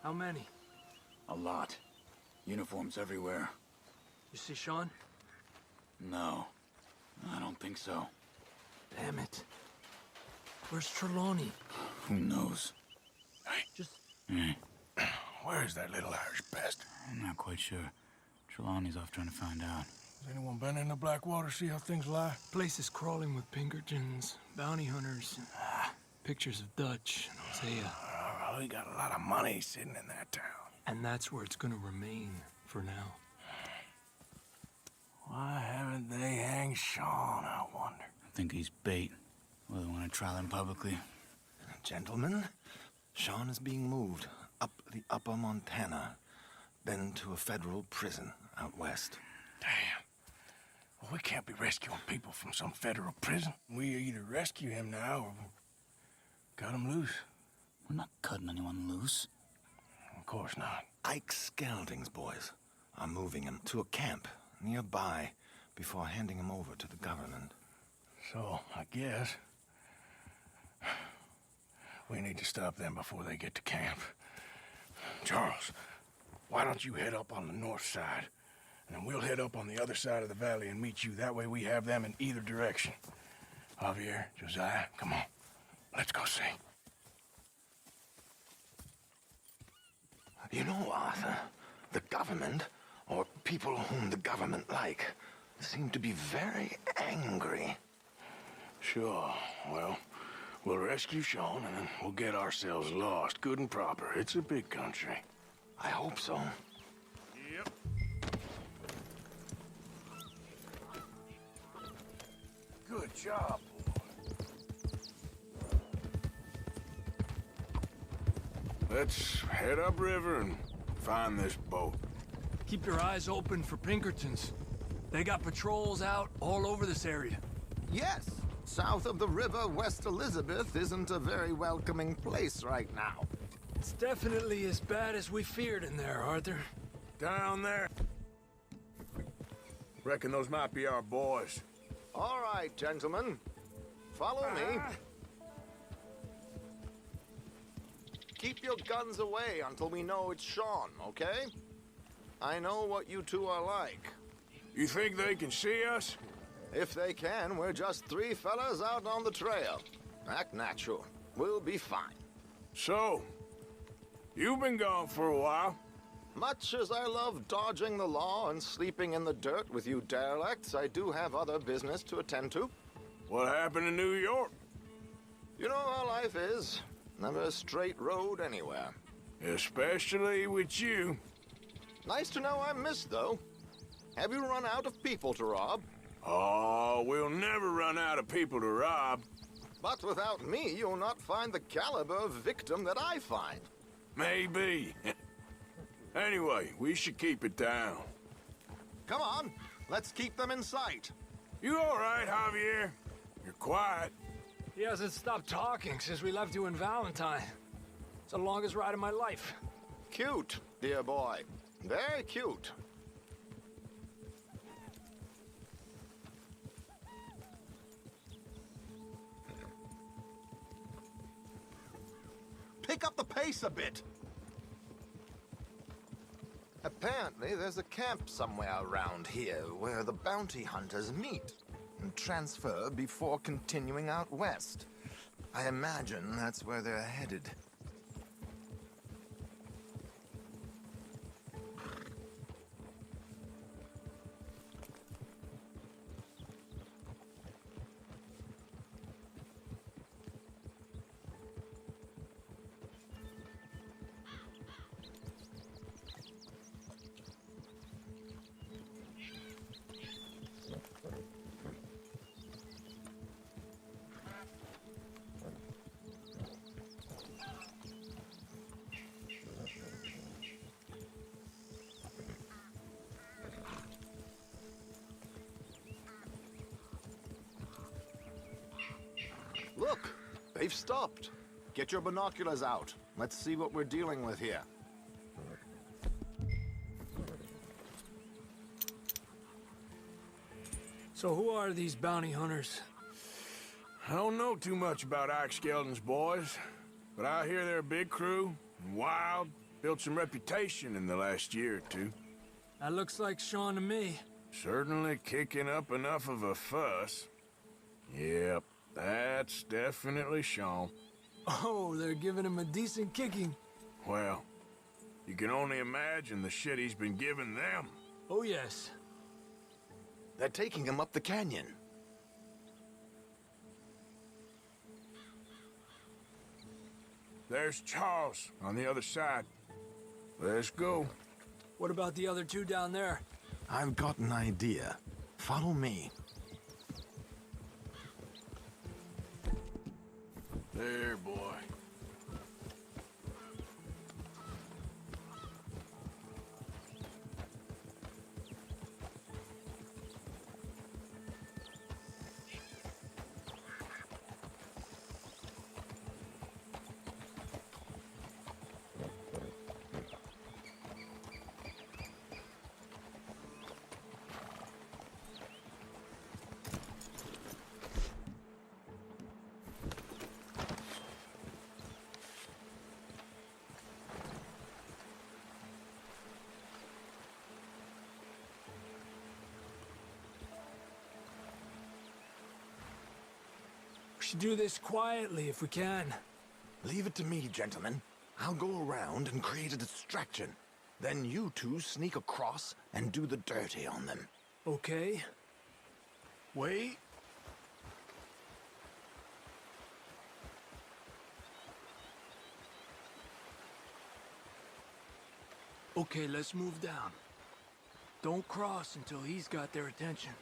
How many? A lot. Uniforms everywhere. You see Sean? No, I don't think so. Damn it. Where's Trelawney? Who knows? Hey. Just... Where's that little Irish bastard? I'm not quite sure. Trelawney's off trying to find out. Has anyone been in the Blackwater, see how things lie? Place is crawling with Pinkertons, bounty hunters, pictures of Dutch and Hosea. We got a lot of money sitting in that town. And that's where it's gonna remain for now. Why haven't they hanged Sean, I wonder? I think he's bait. Well, they want to trial him publicly. Gentlemen, Sean is being moved up the upper Montana, then to a federal prison out west. Damn. Well, we can't be rescuing people from some federal prison. We either rescue him now or cut him loose. We're not cutting anyone loose. Of course not. Ike Skelding's boys are moving him to a camp nearby before handing him over to the government. So, I guess we need to stop them before they get to camp. Charles, why don't you head up on the north side, and then we'll head up on the other side of the valley and meet you. That way we have them in either direction. Javier, Josiah, come on. Let's go see. You know, Arthur, the government, or people whom the government like, seem to be very angry. Sure. Well, we'll rescue Sean, and then we'll get ourselves lost, good and proper. It's a big country. I hope so. Yep. Good job, boy. Let's head upriver and find this boat. Keep your eyes open for Pinkertons. They got patrols out all over this area. Yes, south of the river, West Elizabeth isn't a very welcoming place right now. It's definitely as bad as we feared in there, Arthur. Down there. Reckon those might be our boys. All right, gentlemen. Follow me. Keep your guns away until we know it's Sean, okay? I know what you two are like. You think they can see us? If they can, we're just three fellas out on the trail. Act natural. We'll be fine. So, you've been gone for a while. Much as I love dodging the law and sleeping in the dirt with you derelicts, I do have other business to attend to. What happened in New York? You know how life is. Never a straight road anywhere. Especially with you. Nice to know I'm missed, though. Have you run out of people to rob? Oh, we'll never run out of people to rob. But without me, you'll not find the caliber of victim that I find. Maybe. Anyway, we should keep it down. Come on, let's keep them in sight. You all right, Javier? You're quiet. He hasn't stopped talking since we left you in Valentine. It's the longest ride of my life. Cute, dear boy. Very cute. Pick up the pace a bit. Apparently, there's a camp somewhere around here where the bounty hunters meet and transfer before continuing out west. I imagine that's where they're headed. Look, they've stopped. Get your binoculars out. Let's see what we're dealing with here. So who are these bounty hunters? I don't know too much about Ike Skelding's boys, but I hear they're a big crew, and wild, Built some reputation in the last year or two. That looks like Sean to me. Certainly kicking up enough of a fuss. Yep, that's definitely Sean. Oh, they're giving him a decent kicking. Well, you can only imagine the shit he's been giving them. Oh, yes. They're taking him up the canyon. There's Charles on the other side. Let's go. What about the other two down there? I've got an idea. Follow me. There, boy. We should do this quietly if we can. Leave it to me, gentlemen. I'll go around and create a distraction. Then you two sneak across and do the dirty on them. Okay. Wait. Okay, let's move down. Don't cross until he's got their attention.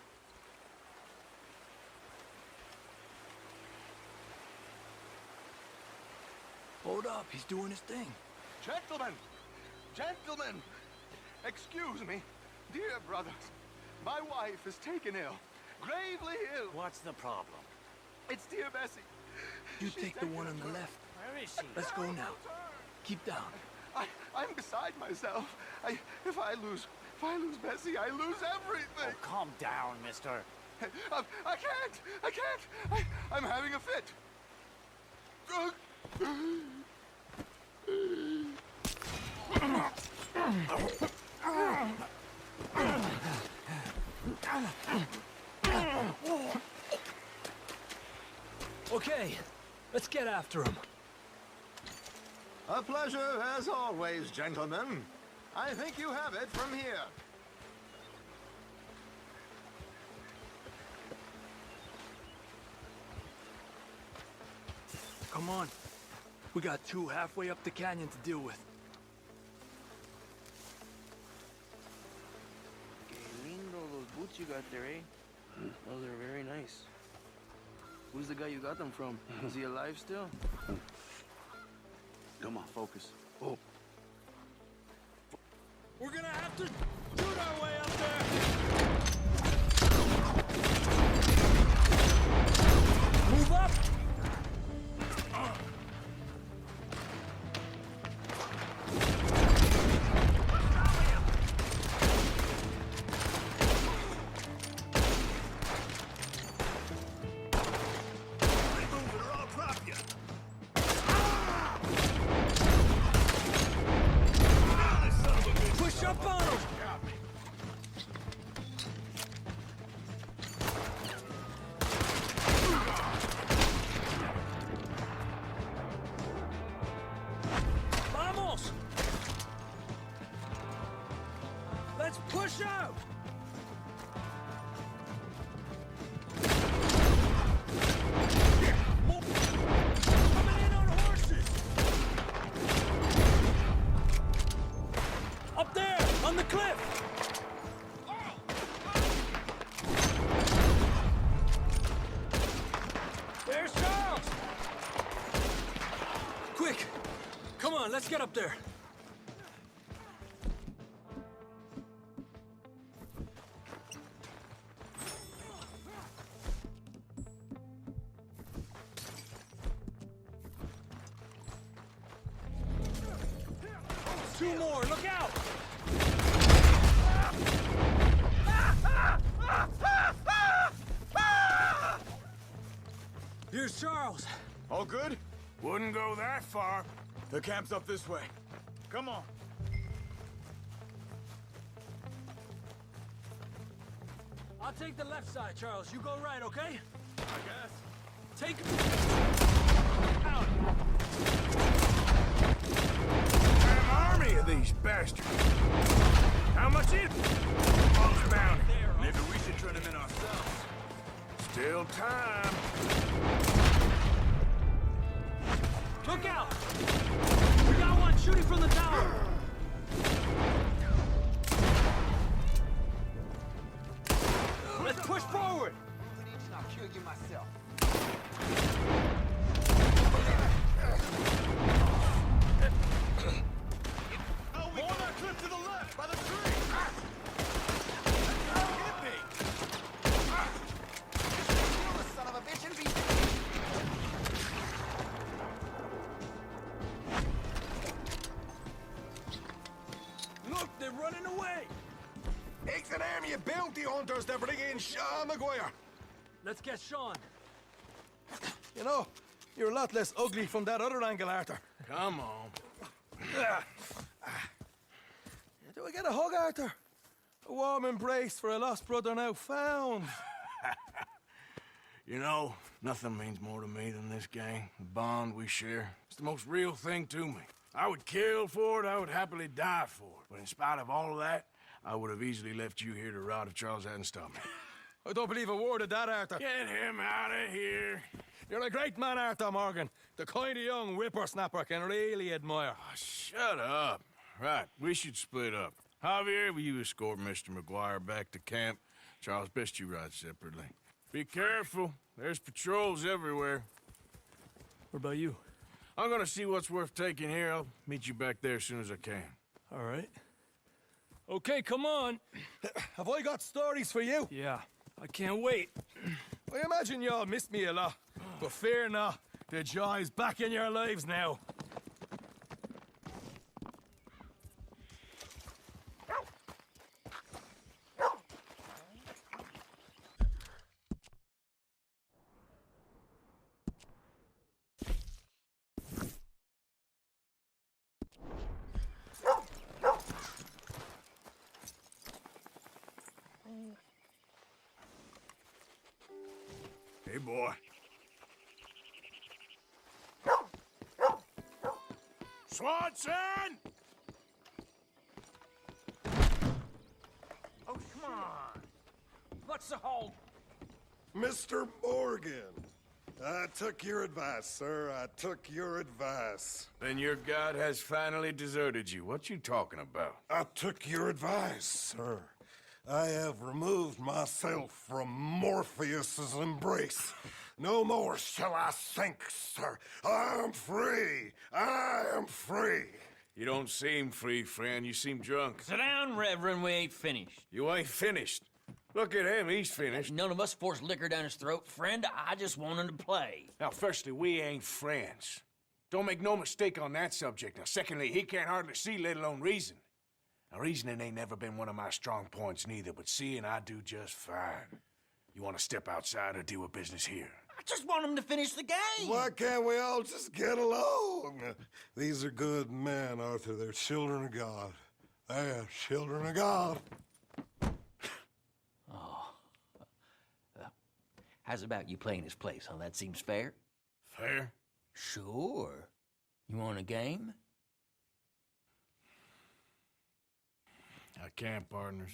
Hold up, he's doing his thing. Gentlemen! Gentlemen! Excuse me. Dear brothers, my wife is taken ill. Gravely ill. What's the problem? It's dear Bessie. You She's take the taken one a on the turn. left. Where is she? Let's go now. Keep down. I'm beside myself. If I lose Bessie, I lose everything. Oh, calm down, mister. I can't. I'm having a fit. Okay, let's get after him. A pleasure as always, gentlemen. I think you have it from here. Come on. We got two halfway up the canyon to deal with. Que lindo those boots you got there, eh? Those are very nice. Who's the guy you got them from? Is he alive still? Come on, focus. Oh. We're gonna have to shoot our way up there! Move up! Push up on him! Vamos! Let's push out! Coming in on horses! Up there, on the cliff! There's Charles! Quick! Come on, let's get up there. Two more, look out! Here's Charles. All good? Wouldn't go that far. The camp's up this way. Come on. I'll take the left side, Charles. You go right, okay? I guess. Take... out! An army of these bastards. How much is Bob's bounty? Maybe we should turn him in ourselves. Still time. Look out! We got one shooting from the tower! Let's push forward! I'll kill you myself. More on that cliff to the left, by the tree! Kill the son of a bitch and be... Look, they're running away! It's an army of bounty hunters to bring in Sean McGuire. Let's get Sean. You know, you're a lot less ugly from that other angle, Arthur. Come on. Do I get a hug, Arthur? A warm embrace for a lost brother now found. You know, nothing means more to me than this gang, the bond we share. It's the most real thing to me. I would kill for it, I would happily die for it. But in spite of all of that, I would have easily left you here to rot if Charles hadn't stopped me. I don't believe a word of that, Arthur. Get him out of here. You're a great man, Arthur Morgan. The kind of young whippersnapper I can really admire. Oh, shut up. Right, we should split up. Javier, will you escort Mr. McGuire back to camp? Charles, best you ride separately. Be careful. There's patrols everywhere. What about you? I'm gonna see what's worth taking here. I'll meet you back there as soon as I can. All right. Okay, come on. Have I got stories for you? Yeah, I can't wait. I imagine y'all missed me a lot. But fear not, the joy's back in your lives now. Hey, boy. Swanson! Oh, come on. What's the hold? Mr. Morgan, I took your advice, sir. I took your advice. Then your god has finally deserted you. What you talking about? I took your advice, sir. I have removed myself from Morpheus's embrace. No more shall I sink, sir. I am free. I am free. You don't seem free, friend. You seem drunk. Sit down, Reverend. We ain't finished. You ain't finished. Look at him. He's finished. None of us forced liquor down his throat. Friend, I just want him to play. Now, firstly, we ain't friends. Don't make no mistake on that subject. Now, secondly, he can't hardly see, let alone reason. Now, reasoning ain't never been one of my strong points neither, but seeing I do just fine. You want to step outside or deal with business here? I just want him to finish the game. Why can't we all just get along? These are good men, Arthur. They're children of God. They're children of God. How's about you playing his place, huh? That seems fair? Fair? Sure. You want a game? I can't, partners.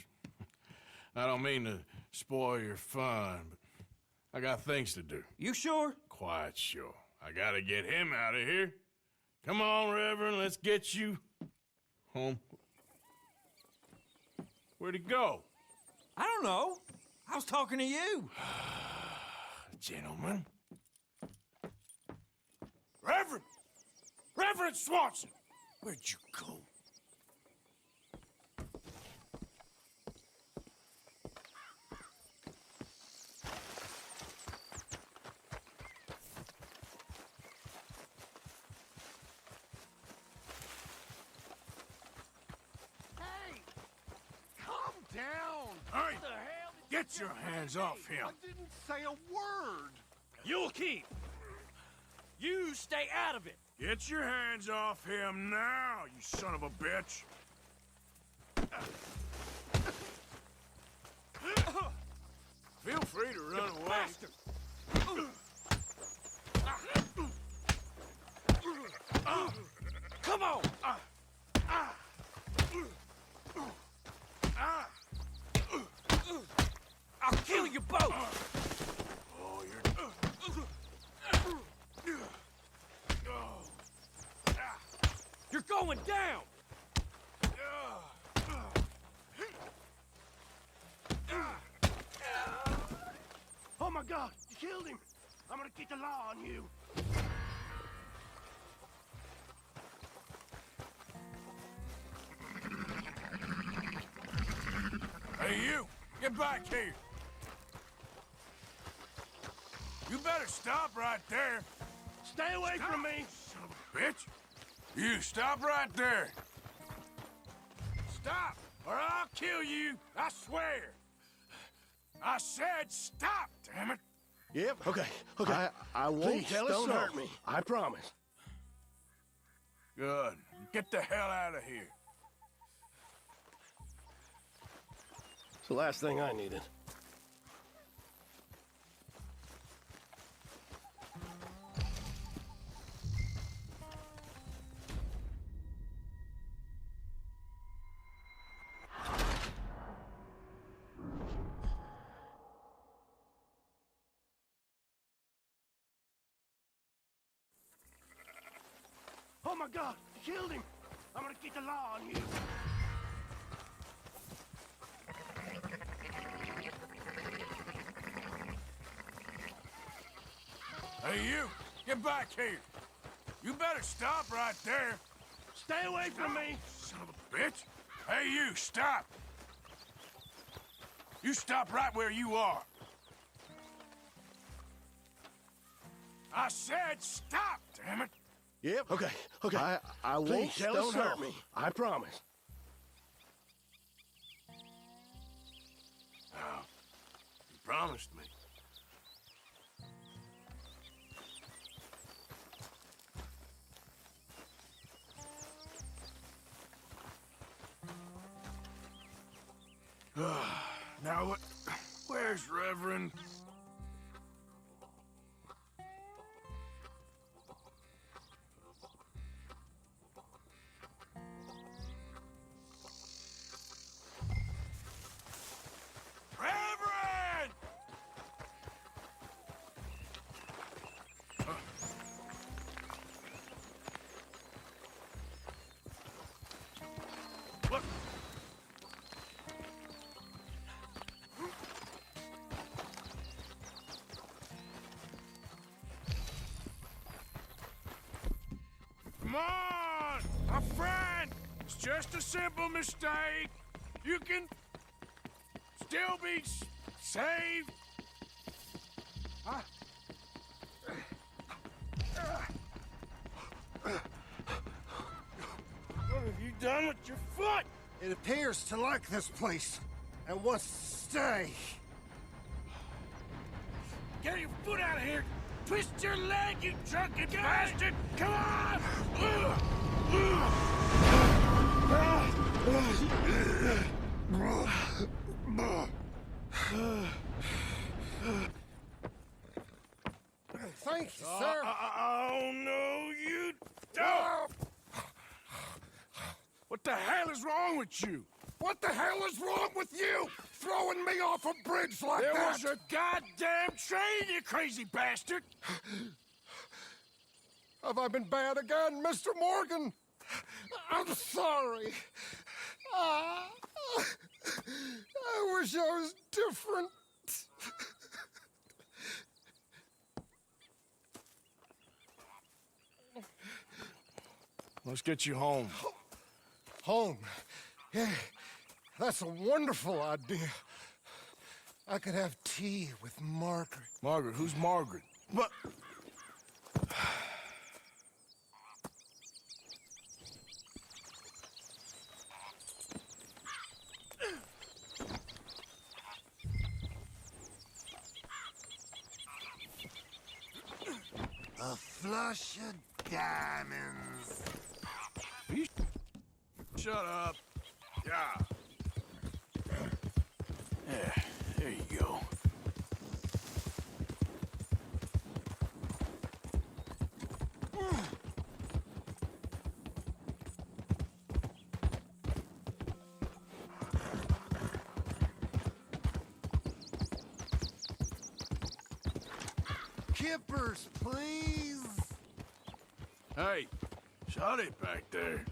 I don't mean to spoil your fun, but I got things to do. You sure? Quite sure. I gotta get him out of here. Come on, Reverend, let's get you home. Where'd he go? I don't know. I was talking to you. Gentlemen. Reverend! Reverend Swanson! Where'd you go? Hey! Calm down! Hey! Get your hands off him! I didn't say a word! You'll keep! You stay out of it. Get your hands off him now, you son of a bitch! Feel free to run away. Come on! I'll kill you both! Oh, you're going down! Oh my God! You killed him! I'm gonna keep the law on you! Hey, you! Get back here! You better stop right there! Stay away from me! Son of a bitch! You stop right there! Stop, or I'll kill you! I swear! I said stop, damn it! Yep. Okay. I won't Please, tell don't us so. hurt me. I promise. Good. Get the hell out of here. It's the last thing I needed. Oh my God! You killed him! I'm gonna keep the law on you! Hey, you! Get back here! You better stop right there! Stay away from me! Son of a bitch! Hey, you! Stop! You stop right where you are! I said stop, damn it! Yep. Okay. I won't Please, tell don't us so. hurt me. I promise. Now, you promised me. Now what? Where's Reverend? Reverend! Look. Come on, my friend. It's just a simple mistake. You can still be saved. What have you done with your foot? It appears to like this place and wants to stay. Get your foot out of here! Twist your leg, you drunken bastard! Come on! Thank you, sir. Oh, no, you don't! What the hell is wrong with you? What the hell is wrong with you? Throwing me off a bridge like There that? was a goddamn train, you crazy bastard! Have I been bad again, Mr. Morgan? I'm sorry. I wish I was different. Let's get you home. Home. Yeah, that's a wonderful idea. I could have tea with Margaret. Margaret? Who's Margaret? What? A flush of diamonds. Shut up. Yeah. Yeah, there you go. kippers, please. Hey, shut it back there.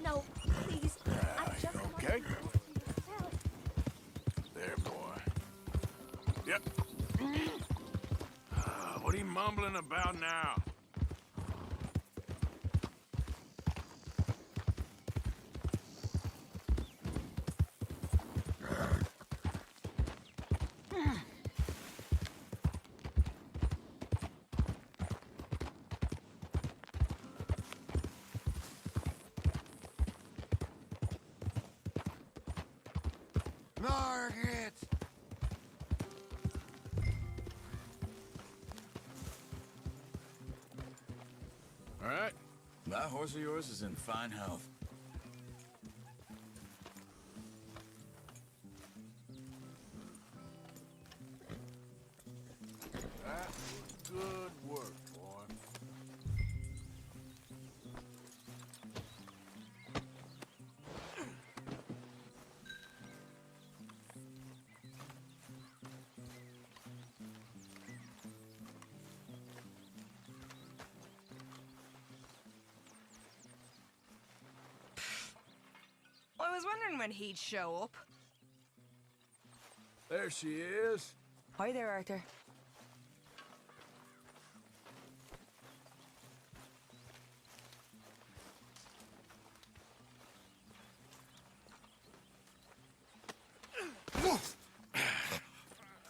No, please. I just okay? There, boy. Yep. What are you mumbling about now? Margaret! All right. That horse of yours is in fine health. That was good work, boy. I was wondering when he'd show up. There she is. Hi there, Arthur.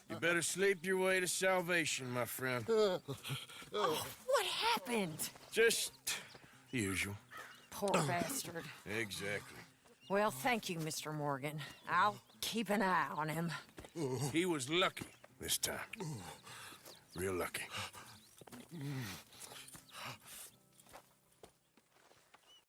You better sleep your way to salvation, my friend. Oh, what happened? Just the usual. Poor bastard. Exactly. Well, thank you, Mr. Morgan. I'll keep an eye on him. He was lucky this time. Real lucky.